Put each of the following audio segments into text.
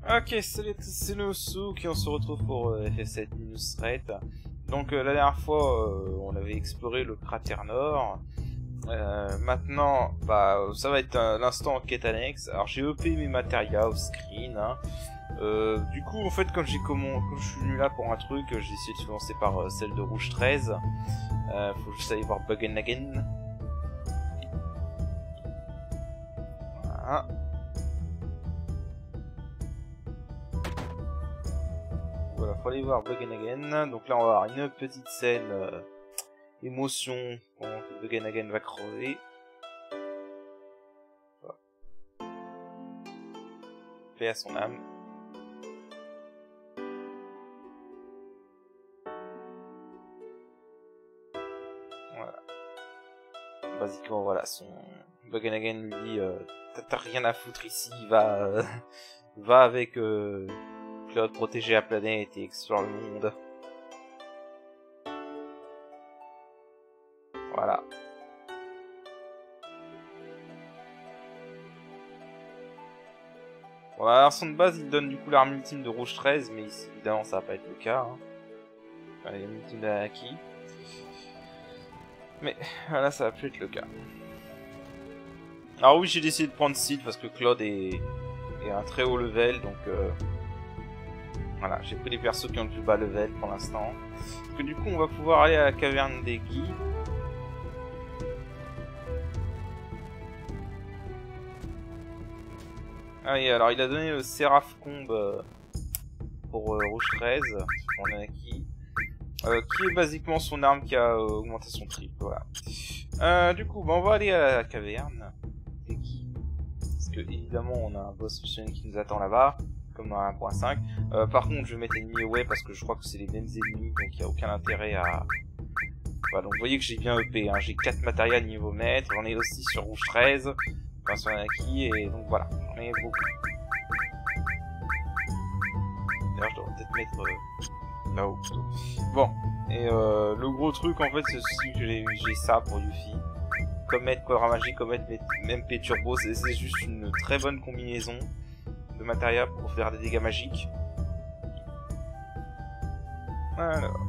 Ok, salut, c'est Nosuke, on se retrouve pour FF7 Minus Threat. Donc la dernière fois, on avait exploré le cratère nord. Maintenant, ça va être l'instant quête annexe. Alors j'ai EP mes matérias off screen. Hein. Du coup, en fait, comme je suis venu là pour un truc, j'ai essayé de commencer par celle de Rouge 13. Faut juste aller voir Buggen Again. Voilà. Voilà, faut aller voir Buggen Again. Donc là, on va avoir une petite scène émotion pendant que Buggen Again va crever. Voilà. Paix à son âme. Voilà. Basiquement, voilà, son Buggen Again lui dit t'as rien à foutre ici, va va avec Claude protéger la planète et explorer le monde. Voilà. Bon, la version de base, il donne du coup l'arme ultime de Rouge 13, mais ici, évidemment, ça va pas être le cas. Hein. Enfin, l'arme ultime d'Anaki. Mais là, ça va plus être le cas. Alors oui, j'ai décidé de prendre Sid parce que Claude est un très haut level, donc voilà, j'ai pris des persos qui ont le plus bas level pour l'instant. Parce que du coup, on va pouvoir aller à la caverne des Guy. Ah oui, alors il a donné le Seraph Combe pour Rouge 13, pour Nanaki, qui est basiquement son arme qui a augmenté son triple, voilà. Du coup, on va aller à la caverne des Guy. Parce que évidemment, on a un boss optionnel qui nous attend là-bas. Comme dans 1.5. Par contre, je vais mettre ennemi away parce que je crois que c'est les mêmes ennemis, donc il n'y a aucun intérêt à... Voilà, donc vous voyez que j'ai bien EP, hein. J'ai 4 matériels niveau maître, j'en ai aussi sur Rouge 13, enfin sur Naki, et donc voilà, j'en ai beaucoup. D'ailleurs, je devrais peut-être mettre là-haut plutôt. Bon, et le gros truc en fait, c'est aussi que j'ai ça pour Yuffie. Comet, Quadra Magie, Comet, MP Turbo, c'est juste une très bonne combinaison de matériel pour faire des dégâts magiques. Alors.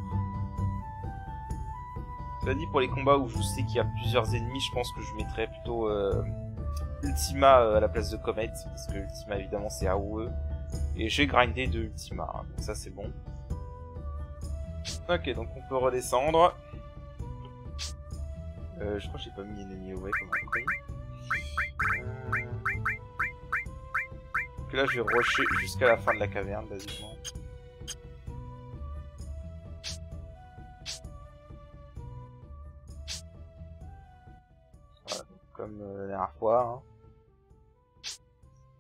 Cela dit, pour les combats où je sais qu'il y a plusieurs ennemis, je pense que je mettrais plutôt Ultima à la place de Comet, parce que Ultima évidemment c'est AOE. Et j'ai grindé de Ultima, hein, donc ça c'est bon. Ok, donc on peut redescendre. Je crois que j'ai pas mis ennemi away comme un con. Donc là je vais rusher jusqu'à la fin de la caverne, basiquement. Voilà, comme la dernière fois. Hein.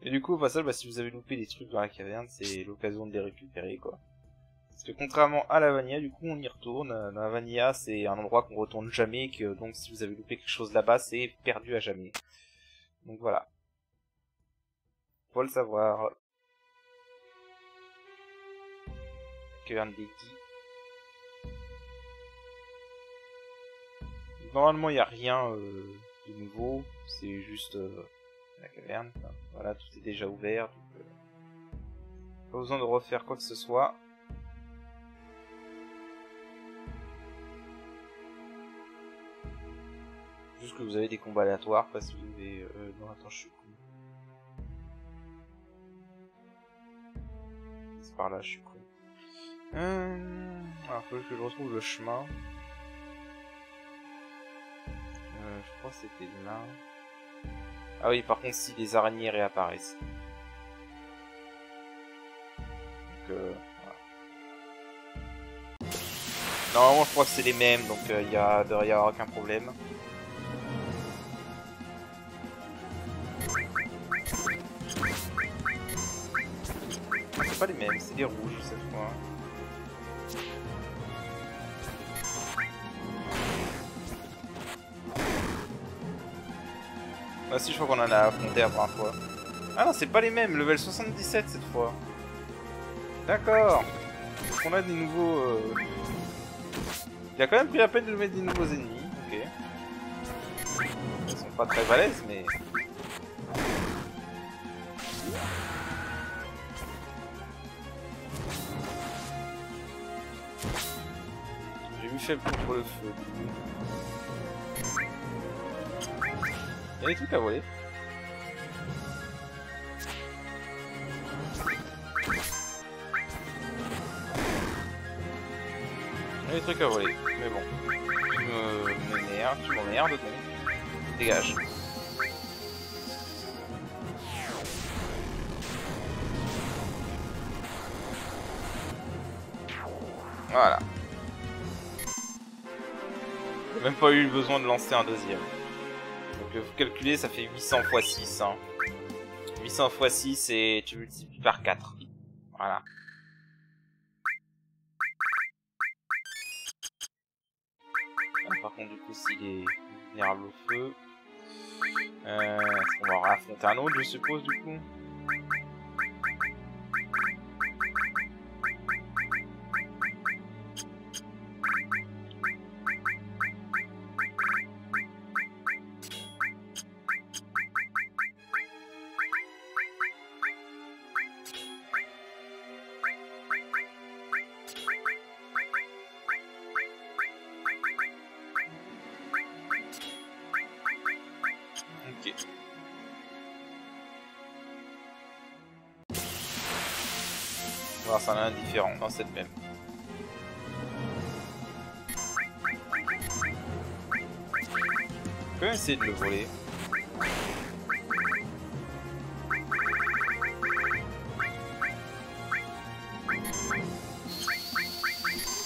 Et du coup, au passage, si vous avez loupé des trucs dans la caverne, c'est l'occasion de les récupérer, quoi. Parce que contrairement à la Vanilla, du coup, on y retourne. Dans la Vanilla, c'est un endroit qu'on retourne jamais, que donc si vous avez loupé quelque chose là-bas, c'est perdu à jamais. Donc voilà. Faut le savoir. Caverne des Guy. Normalement, il n'y a rien de nouveau. C'est juste la caverne. Enfin, voilà, tout est déjà ouvert. Donc, pas besoin de refaire quoi que ce soit. Juste que vous avez des combats aléatoires parce que vous avez... non, attends, je suis con. C'est par là, je suis con. Alors, faut que je retrouve le chemin. Je crois que c'était là. Ah oui, par contre, si les araignées réapparaissent. Donc, voilà. Normalement, je crois que c'est les mêmes, donc il y a derrière aucun problème. C'est pas les mêmes, c'est des rouges cette fois. Ah si, je crois qu'on en a affronté la première fois. Ah non, c'est pas les mêmes, level 77 cette fois. D'accord. Donc on a des nouveaux... Il a quand même pris la peine de mettre des nouveaux ennemis, ok. Ils sont pas très balèzes, mais... faible contre le feu. Il y a des trucs à voler. Il y a des trucs à voler, mais bon. Tu m'emmerdes donc. Dégage. Voilà. J'ai même pas eu besoin de lancer un deuxième. Donc vous calculez, ça fait 800 x 6. Hein. 800 x 6 et tu multiplies par 4. Voilà. Ah, par contre, du coup, s'il est vulnérable au feu, est-ce qu'on va affronter un autre, je suppose, du coup? Ok. On va voir si on a un différent dans cette même. Je peux essayer de le voler.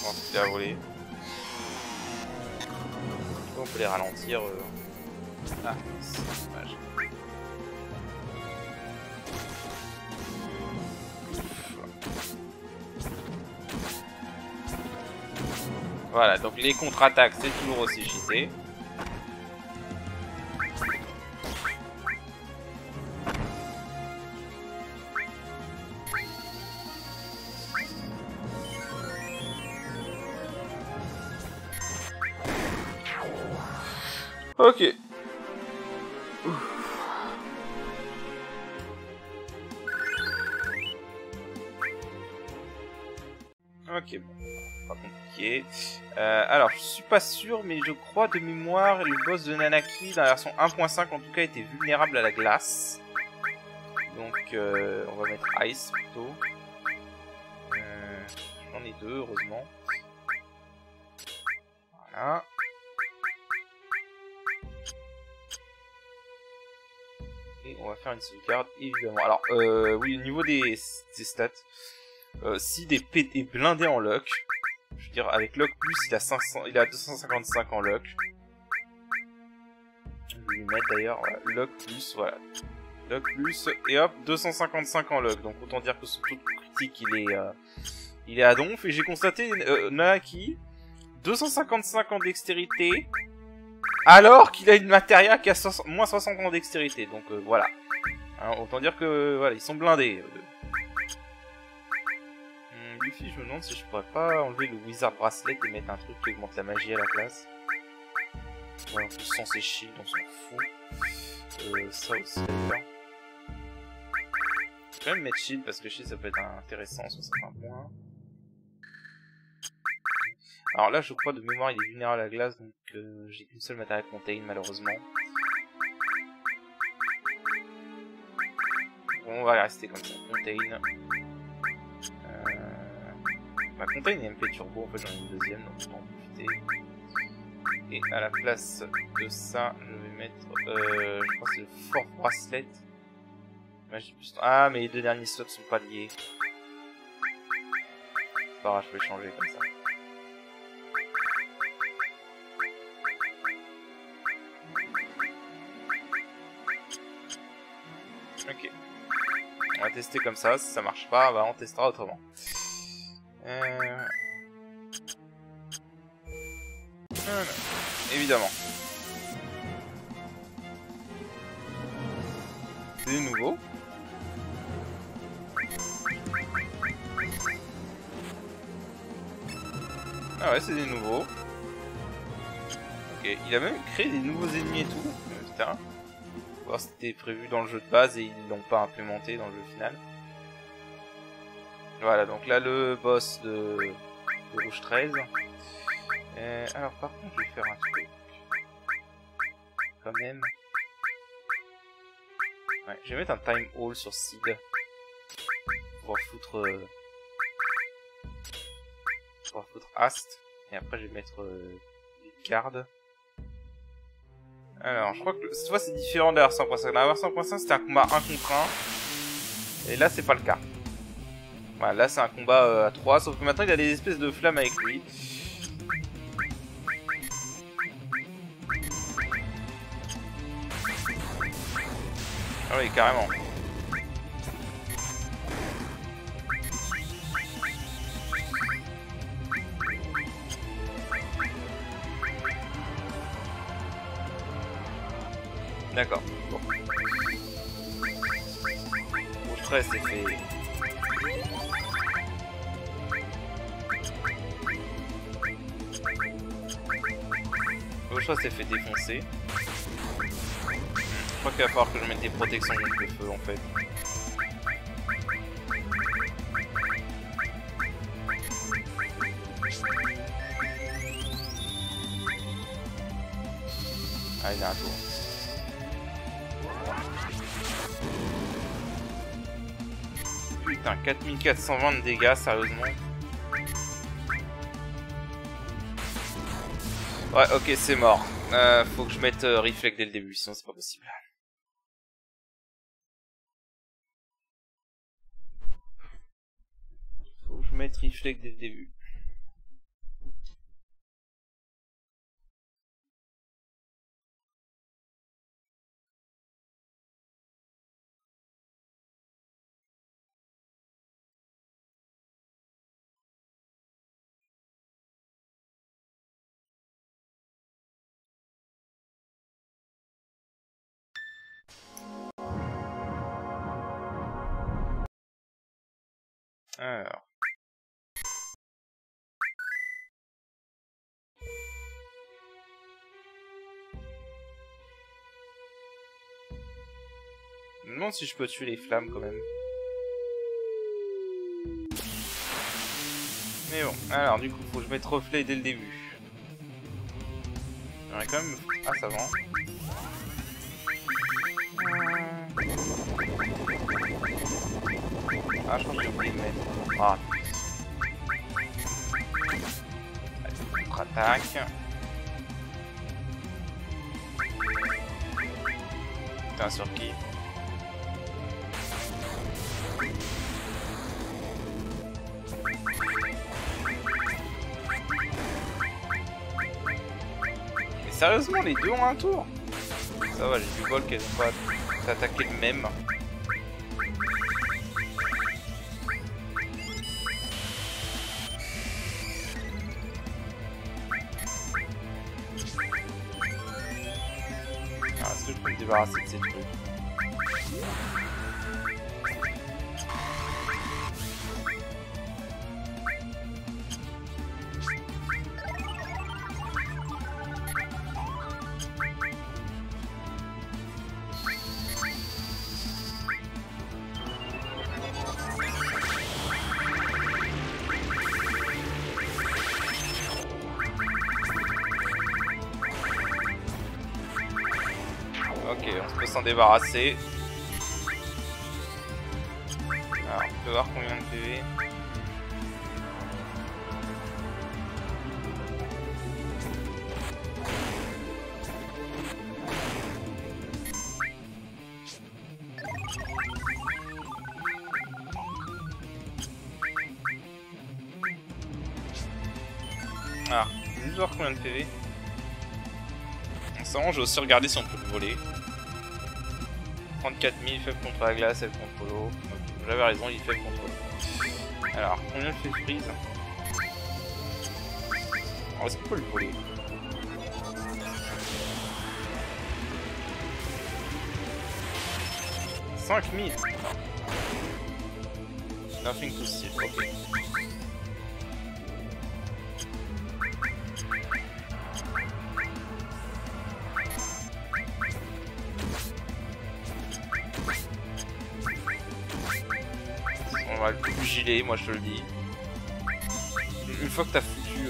Bon, c'était à voler. On peut les ralentir. Ah, c'est dommage. Voilà, donc les contre-attaques, c'est toujours aussi cheaté. Ok. Ok, bon, pas compliqué. Alors, je suis pas sûr, mais je crois de mémoire, le boss de Nanaki, dans la version 1.5, en tout cas, était vulnérable à la glace. Donc, on va mettre Ice, plutôt. J'en ai deux, heureusement. Voilà. Et on va faire une sauvegarde, évidemment. Alors, oui, au niveau des stats, si des P est blindé en lock, je veux dire, avec lock plus, il a 255 en lock. Je vais lui mettre d'ailleurs, voilà, lock plus, voilà. Lock plus, et hop, 255 en lock. Donc autant dire que son taux de critique, il est à donf. Et j'ai constaté, Nanaki, 255 en dextérité, alors qu'il a une matéria qui a moins 60 en dextérité. Donc voilà. Hein, autant dire que, voilà, ils sont blindés. Luffy, je me demande si je pourrais pas enlever le Wizard Bracelet et mettre un truc qui augmente la magie à la place. Ouais, en plus, sans ses shields, on s'en fout. Ça aussi, d'ailleurs. Je vais quand même mettre shield parce que shield ça peut être intéressant sur certains points. Alors là, je crois de mémoire, il est vulnérable à la glace, donc j'ai qu'une seule matériel contain, malheureusement. Bon, on va rester comme ça. Contain. Ma contain est MP Turbo, en fait j'en ai une deuxième, donc je peux en profiter. Et à la place de ça, je vais mettre, je crois que c'est le Fort Bracelet. Magie plus... Ah, mais les deux derniers slots sont pas liés. C'est pas grave, je peux les changer comme ça. Ok. On va tester comme ça, si ça marche pas, bah on testera autrement. Évidemment. C'est des nouveaux. Ah ouais, c'est des nouveaux. Ok, il a même créé des nouveaux ennemis et tout. Putain. Voir si c'était prévu dans le jeu de base et ils l'ont pas implémenté dans le jeu final. Voilà, donc là le boss de Rouge 13. Alors par contre je vais faire un truc. Quand même. Ouais, je vais mettre un time hall sur Seed. Pour foutre... pour foutre Ast. Et après je vais mettre... garde. Alors je crois que cette fois c'est différent de la version 1.5. Dans la version 1.5 c'était un combat 1 contre 1. Et là c'est pas le cas. Voilà, là c'est un combat à 3. Sauf que maintenant il a des espèces de flammes avec lui. Ah oui, carrément. D'accord. Bon. Rouge 13 c'est fait. Rouge 13 s'est fait défoncer. Je crois qu'il va falloir que je mette des protections contre le feu en fait. Ah, il a un tour. Putain, 4420 de dégâts, sérieusement. Ouais, ok, c'est mort. Faut que je mette Reflect dès le début, sinon c'est pas possible. Faut que je mette Reflect dès le début. Alors. Je me demande si je peux tuer les flammes quand même. Mais bon, alors du coup, faut que je mette reflet dès le début. J'aurais quand même... Ah, ça va. Ah, je crois que j'ai oublié de mettre. Ah. Allez, contre-attaque. Putain, sur qui? Mais sérieusement, les deux ont un tour? Ça va, j'ai du bol qu'elles ont pas attaqué le même. Est-ce que je peux me débarrasser de ces trucs? Ok, on peut s'en débarrasser. Alors, on peut voir combien de PV. Ah, je vais juste voir combien de PV. C'est bon, j'ai aussi regardé si on peut le voler. 34 000, faible contre la glace, faible contre l'eau. J'avais raison, il est faible contre l'eau. Alors, combien le fait freeze? Alors, est-ce qu'on peut le voler? « 5000 » Nothing to see, ok. On va le plus gilet, moi je te le dis. Une fois que t'as foutu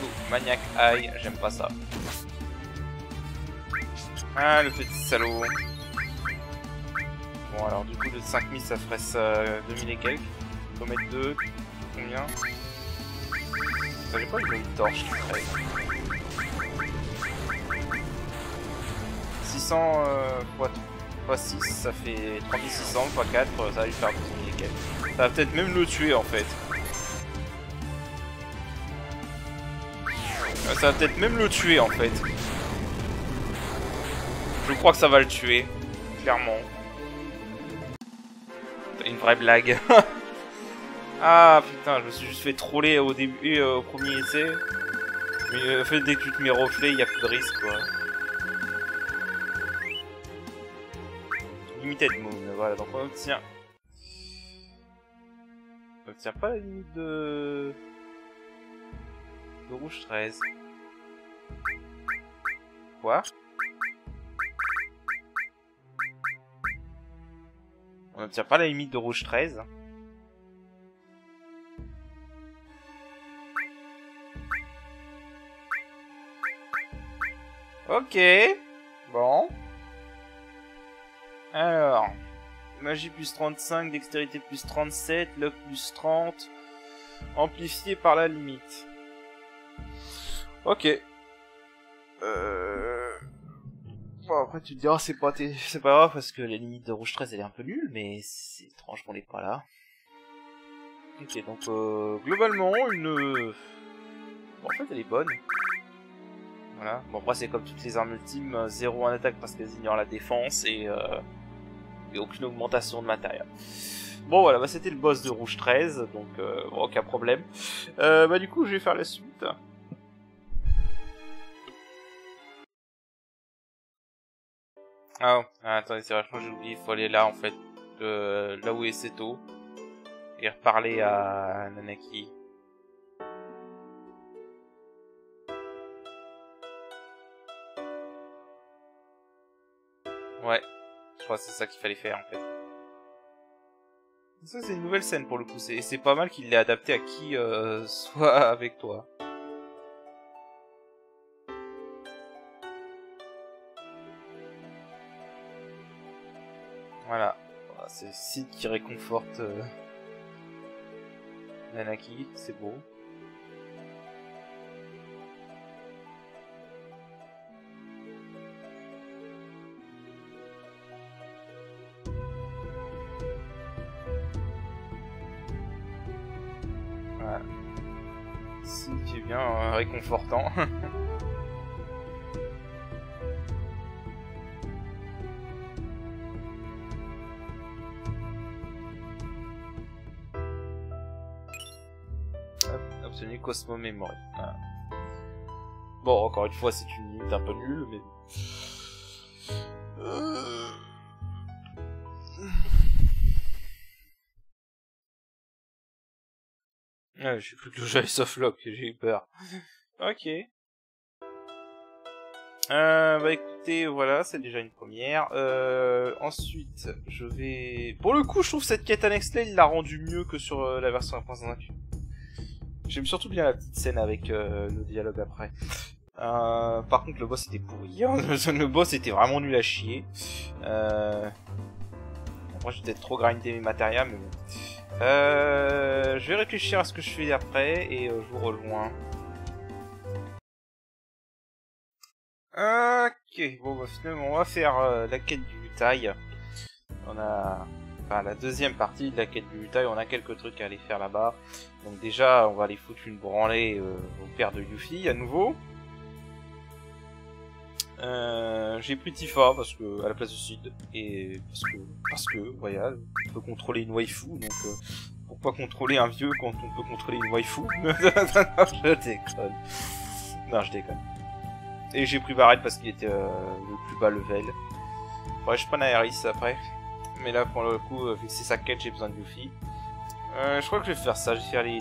go, Maniac Eye, j'aime pas ça. Ah, le petit salaud. Bon, alors du coup, de 5000, ça ferait ça 2000 et quelques. Faut mettre 2. Combien? J'ai pas une torche qui traîne. 600 x 6, ça fait 3600 x 4, ça va lui faire 2000 et quelques. Ça va peut-être même le tuer en fait. Ça va peut-être même le tuer en fait. Je crois que ça va le tuer, clairement. C'est une vraie blague. Ah putain, je me suis juste fait troller au début, au premier essai. Mais en fait, dès que tu te mets reflet, il n'y a plus de risque quoi. Limited moon, voilà, donc on obtient. On obtient pas la limite de rouge 13. Quoi? On n'obtient pas la limite de rouge 13. Ok. Bon. Alors. Magie plus 35, dextérité plus 37, luck plus 30. Amplifié par la limite. Ok. Bon, après tu te diras c'est pas grave parce que la limite de rouge 13 elle est un peu nulle, mais c'est étrange qu'on l'ait pas là. Ok, donc globalement une... Bon, en fait elle est bonne. Voilà, bon après c'est comme toutes les armes ultimes, 0 en attaque parce qu'elles ignorent la défense et aucune augmentation de matériel. Bon voilà, bah, c'était le boss de rouge 13, donc bon, aucun problème. Bah du coup je vais faire la suite. Ah, attendez, c'est vachement j'ai oublié, il faut aller là en fait, là où est Seto, et reparler à Nanaki. Ouais, je crois que c'est ça qu'il fallait faire en fait. Ça c'est une nouvelle scène pour le coup, c'est pas mal qu'il l'ait adapté à qui soit avec toi. Voilà, c'est Sid qui réconforte Nanaki, c'est beau. Voilà. Sid qui est bien réconfortant. Obtenu Cosmo Memory. Voilà. Bon, encore une fois, c'est une limite un peu nulle, mais... Ah, je sais plus que le jeu est softlock, j'ai eu peur. Ok. Bah écoutez, voilà, c'est déjà une première. Ensuite, je vais... Pour le coup, je trouve cette quête annexe-là, il l'a rendu mieux que sur la version 1.5. J'aime surtout bien la petite scène avec le dialogue après. Par contre, le boss était pourri. Le boss était vraiment nul à chier. Moi, j'ai peut-être trop grindé mes matérias, mais bon. Je vais réfléchir à ce que je fais après et je vous rejoins. Ok, bon bah finalement on va faire la quête du taille. On a... Enfin la deuxième partie de la quête du taille, on a quelques trucs à aller faire là-bas. Donc déjà on va aller foutre une branlée au père de Yuffie à nouveau. J'ai pris Tifa parce que à la place de Sid et parce que voilà, on peut contrôler une waifu donc pourquoi contrôler un vieux quand on peut contrôler une waifu? Je déconne. Non, je déconne. Et j'ai pris Barret parce qu'il était le plus bas level. Ouais, je prends Aeris après. Mais là, pour le coup, vu que c'est sa quête, j'ai besoin de Yuffie. Je crois que je vais faire ça. Je vais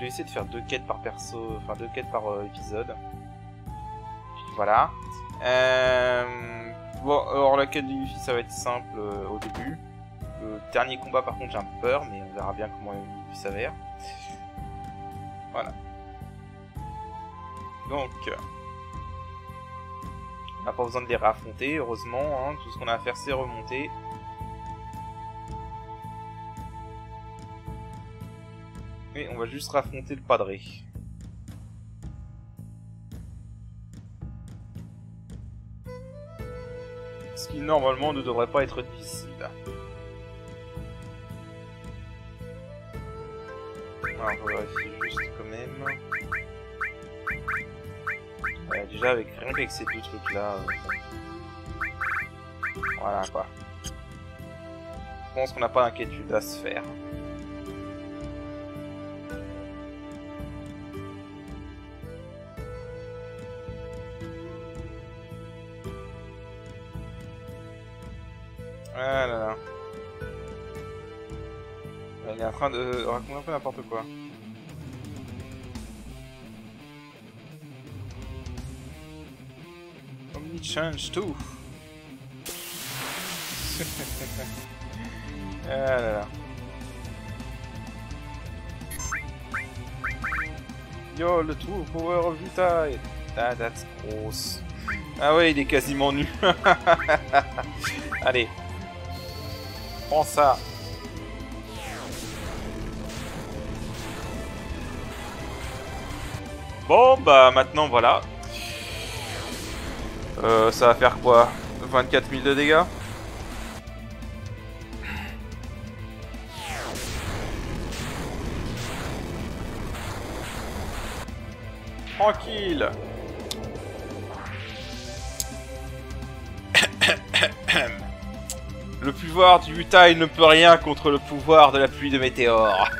essayer de faire 2 quêtes par perso, enfin 2 quêtes par épisode. Puis voilà. Bon, alors la quête de Yuffie, ça va être simple au début. Le dernier combat, par contre, j'ai un peu peur, mais on verra bien comment Yuffie s'avère. Voilà. Donc, on n'a pas besoin de les réaffronter, heureusement. Hein, tout ce qu'on a à faire, c'est remonter. Et on va juste raffronter le padré. Ce qui, normalement, ne devrait pas être difficile. Alors, on va vérifier juste quand même. Déjà, rien qu'avec ces deux trucs-là... Voilà, quoi. Je pense qu'on n'a pas d'inquiétude à se faire. Ah là là. Il est en train de raconter un peu n'importe quoi. Omni change tout. Ah là là. Yo, le true power of Vitae. Ah, that's gross. Ah ouais, il est quasiment nu. Allez. Prends ça. Bon, bah maintenant, voilà. Ça va faire quoi? 24 000 de dégâts? Tranquille. Le pouvoir du Vitae ne peut rien contre le pouvoir de la pluie de météores.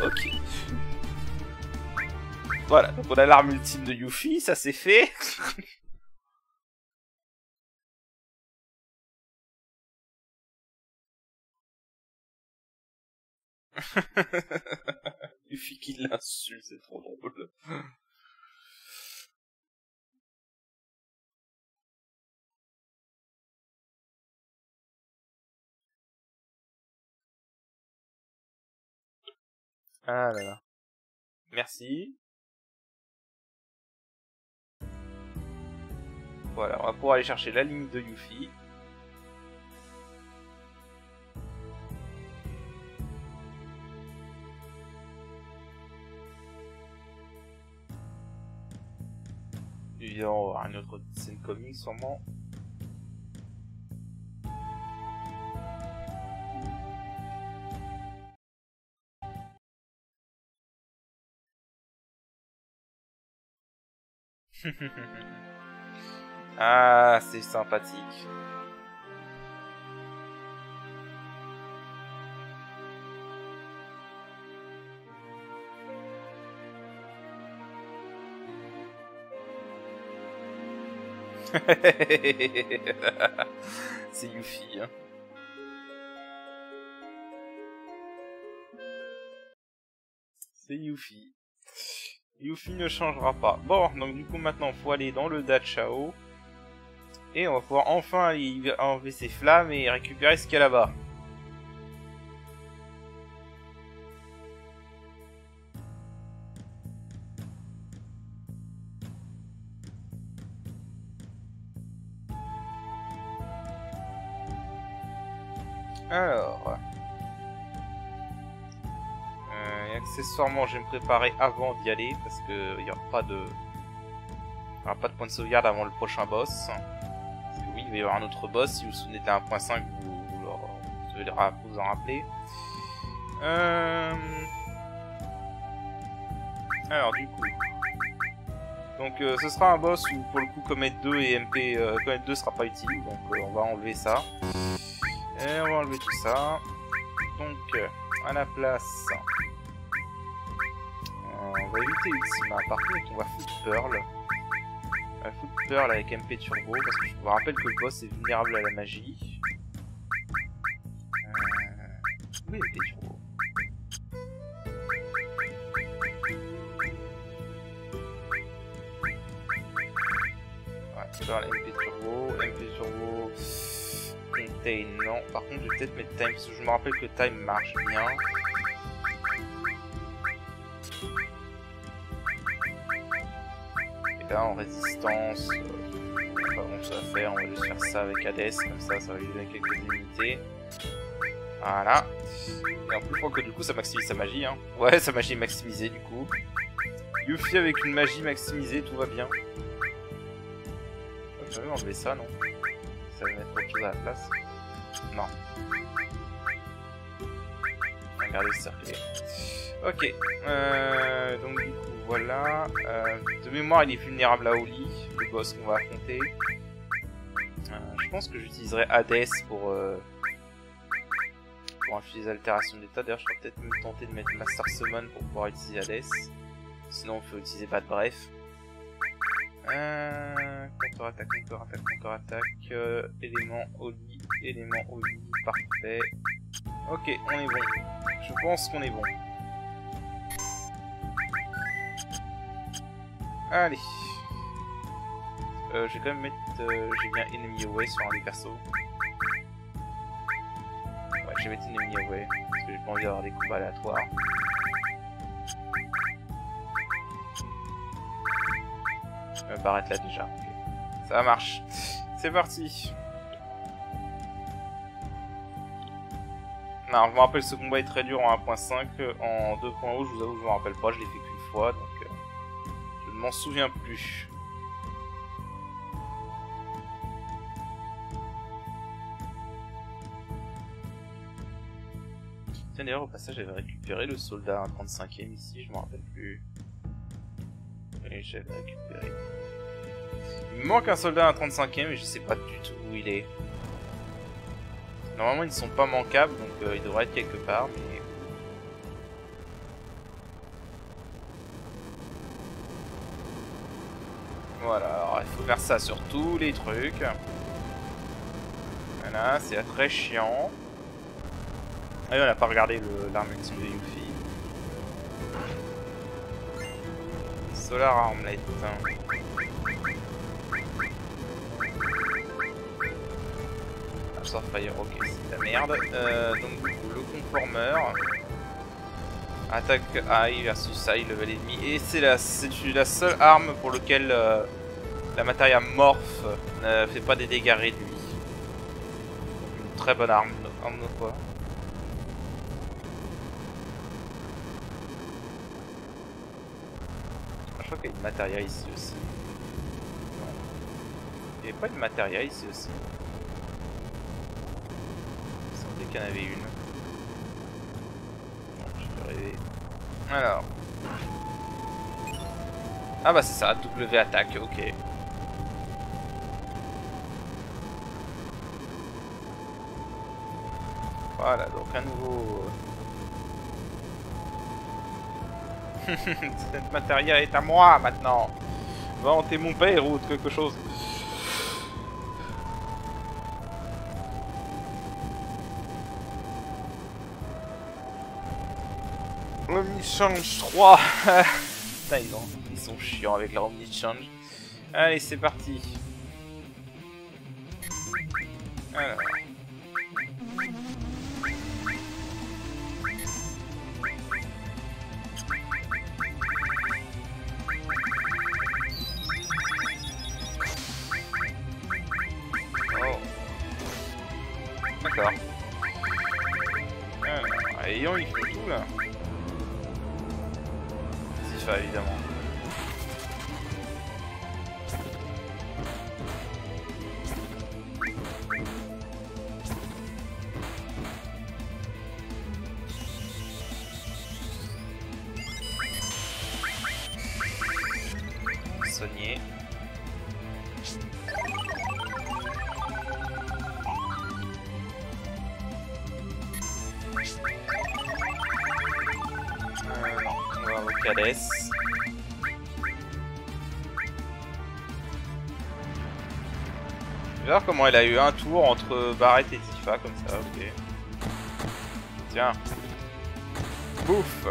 Ok. Voilà, donc on a l'arme ultime de Yuffie, ça c'est fait. Yuffie qui l'insulte, c'est trop drôle. Ah là là. Merci. Voilà, on va pouvoir aller chercher la limite de Yuffie. Évidemment, on va avoir une autre scène comique sûrement. Ah, c'est sympathique. C'est Yuffie, hein. C'est Yuffie. Yuffie ne changera pas. Bon, donc du coup maintenant, faut aller dans le Dachao. Et on va pouvoir enfin enlever ses flammes et récupérer ce qu'il y a là-bas. Alors... et accessoirement, je vais me préparer avant d'y aller, parce que il n'y aura pas de... Il n'y aura pas de point de sauvegarde avant le prochain boss. Parce que oui, il va y avoir un autre boss, si vous vous souvenez de la 1.5, vous devez vous en rappeler. Alors du coup... Donc ce sera un boss où pour le coup Comet 2 et MP... Comet 2 sera pas utile, donc on va enlever ça. Et on va enlever tout ça. Donc à la place... on va éviter Ultima, par contre on va foutre Pearl. On va foutre Pearl avec MP Turbo, parce que je vous rappelle que le boss est vulnérable à la magie. Oui, MP Turbo. Pearl, MP Turbo, Contain, non. Par contre, je vais peut-être mettre Time, parce que je me rappelle que Time marche bien. Là en résistance, pas grand chose à faire, on va juste faire ça avec Hades, comme ça va lui donner quelques unités. Voilà. Et en plus je crois que du coup ça maximise sa magie hein. Ouais, sa magie est maximisée du coup. Yuffie avec une magie maximisée, tout va bien. Je vais enlever ça non? Ça va mettre autre chose à la place. Non. Regardez ce cercle. Ok. Donc du coup voilà. De mémoire il est vulnérable à Oli, le boss qu'on va affronter. Je pense que j'utiliserai Hades pour infuser les altérations d'état. D'ailleurs je vais peut-être me tenter de mettre Master Summon pour pouvoir utiliser Hades. Sinon on peut utiliser Bad Bref. Contre-attaque, contre-attaque, contre-attaque. Élément Oli, parfait. Ok, on est bon. Je pense qu'on est bon. Allez. Je vais quand même mettre... j'ai bien Enemy Away sur un des persos. Ouais, je vais mettre Enemy Away. Parce que j'ai pas envie d'avoir des combats aléatoires. Je vais m'arrêter là déjà. Okay. Ça marche. C'est parti. Non, je me rappelle ce combat est très dur en 1.5. En 2.0, je vous avoue, je me rappelle pas. Je l'ai fait qu'une fois. Donc je ne m'en souviens plus. Tiens, d'ailleurs, au passage, j'avais récupéré le soldat à 35ème ici. Je me rappelle plus. Et j'avais récupéré. Il me manque un soldat à 35ème et je sais pas du tout où il est. Normalement ils ne sont pas manquables donc il devrait être quelque part mais... Voilà, alors il faut faire ça sur tous les trucs. Voilà, c'est très chiant. Ah oui, on n'a pas regardé l'arme ultime de Yuffie. Solar Armlet. Fire, ok, c'est de la merde. Donc du coup, le conformeur. Attaque AI versus AI level ennemi. Et c'est la seule arme pour laquelle la Materia Morph ne fait pas des dégâts réduits. Une très bonne arme. Arme de quoi? Je crois qu'il y a une Materia ici aussi. Non. Il n'y avait pas une Materia ici aussi. Qu'il y en avait une. Bon, je vais rêver. Alors. Ah bah c'est ça, W attaque, ok. Voilà, donc un nouveau... Cette Materia est à moi maintenant. Va hanter mon père ou quelque chose. Omnichange 3. Putain, ils sont chiants avec leur Omnichange. Allez, c'est parti. Alors. Oh. D'accord. Alors, ayons, il faut tout là. Évidemment. Soigner. Non, on va avoir Hades. Je vais voir comment elle a eu un tour entre Barrett et Tifa comme ça, ok. Tiens. Bouffe.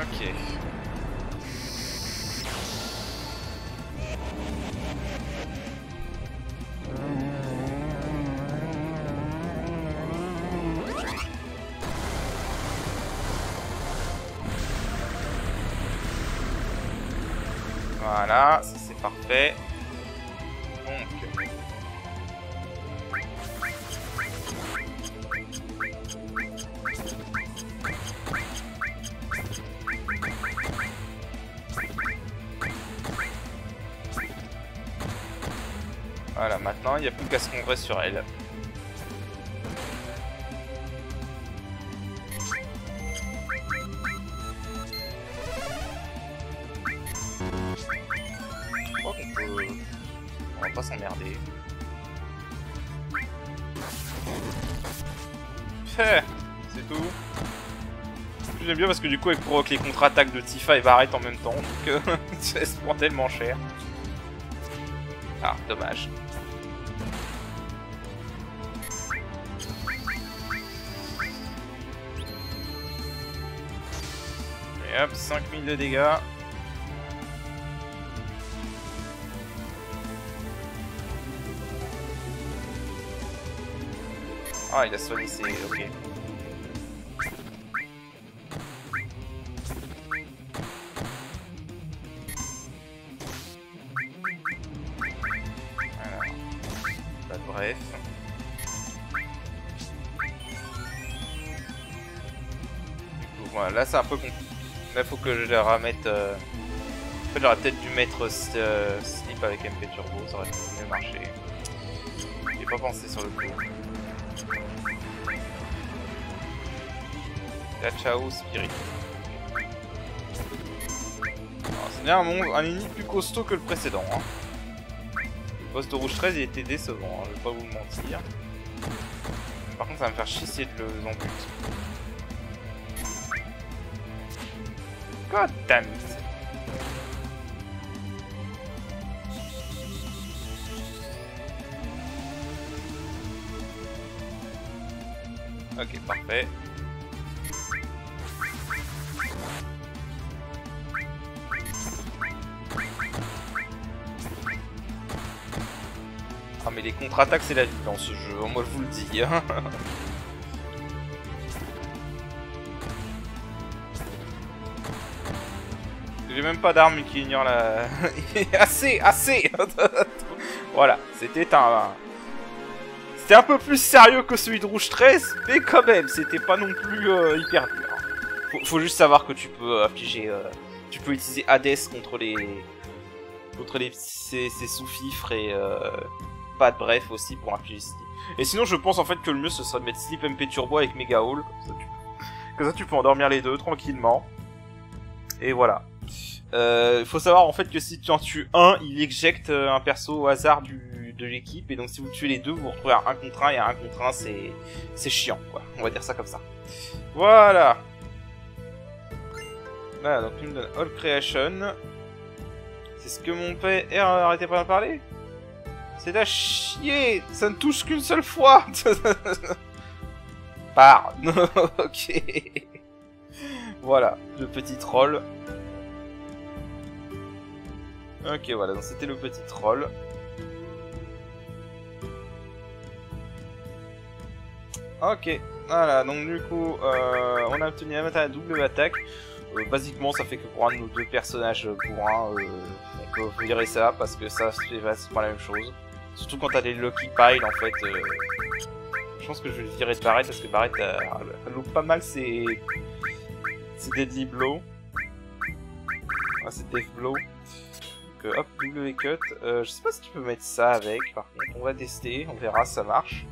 Ok. Voilà, ça c'est parfait. Donc... Voilà, maintenant il n'y a plus qu'à se concentrer sur elle. Je crois qu'on peut... On va pas s'emmerder. C'est tout. J'aime bien parce que du coup elle provoque les contre-attaques de Tifa et Barret en même temps, donc ça se prend tellement cher. Ah, dommage. Et hop, 5000 de dégâts. Ah, il a soigné ses... ok. Voilà. Bah, bref. Donc, voilà, là c'est un peu compliqué. Là faut que je les remette... En fait j'aurais peut-être dû mettre Sleep avec MP Turbo, ça aurait mieux marché. J'ai pas pensé sur le coup. La Chao Spirit. C'est bien un ennemi plus costaud que le précédent. Hein. Le boss de Rouge 13 il était décevant, hein, je vais pas vous le mentir. Par contre ça va me faire chier de le en but. God damn it. Ok, parfait. Ah mais les contre-attaques c'est la vie dans ce jeu, moi je vous le dis. Hein. J'ai même pas d'arme qui ignore la... assez. Voilà, c'était c'était un peu plus sérieux que celui de Rouge 13, mais quand même, c'était pas non plus hyper dur. Faut juste savoir que tu peux afficher... tu peux utiliser Hades contre ces sous-fifres et... pas de bref aussi pour afficher Sleep. Et sinon je pense en fait que le mieux ce serait de mettre Sleep MP Turbo avec Mega Hall, comme ça tu peux endormir les deux tranquillement. Et voilà. Faut savoir en fait que si tu en tues un, il éjecte un perso au hasard de l'équipe, et donc si vous tuez les deux, vous vous retrouvez à 1 contre 1, et à 1 contre 1 c'est chiant quoi, on va dire ça comme ça. Voilà. Voilà, donc il me donne All Creation. C'est ce que mon père arrêtait pas d'en parler. C'est à chier, ça ne touche qu'une seule fois. Pardon. Ok. Voilà, le petit troll. Ok, voilà, donc c'était le petit troll. Ok, voilà, donc du coup, on a obtenu la matériel double attaque. Basiquement, ça fait que pour un de nos deux personnages bourrins, on peut virer ça, parce que ça, c'est pas la même chose. Surtout quand t'as des Lucky Pile, en fait. Je pense que je vais le virer de Barret, parce que Barret, elle loupe pas mal ses Deadly Blow. Ah, c'est Death Blow. Donc, hop, W cut. Je sais pas si tu peux mettre ça avec, par contre, on va tester, on verra si ça marche.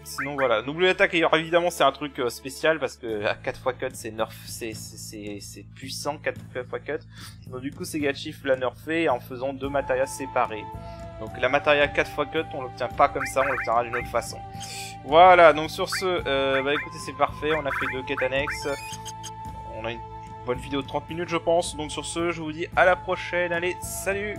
Sinon voilà, double attaque, alors évidemment c'est un truc spécial parce que à 4x cut c'est nerf, c'est puissant 4x cut. Donc du coup Segachif l'a nerfé en faisant deux matérias séparés. Donc la matéria 4x cut on l'obtient pas comme ça, on l'obtiendra d'une autre façon. Voilà, donc sur ce, bah écoutez c'est parfait, on a fait deux quêtes annexes. On a une bonne vidéo de 30 minutes je pense, donc sur ce je vous dis à la prochaine, allez salut!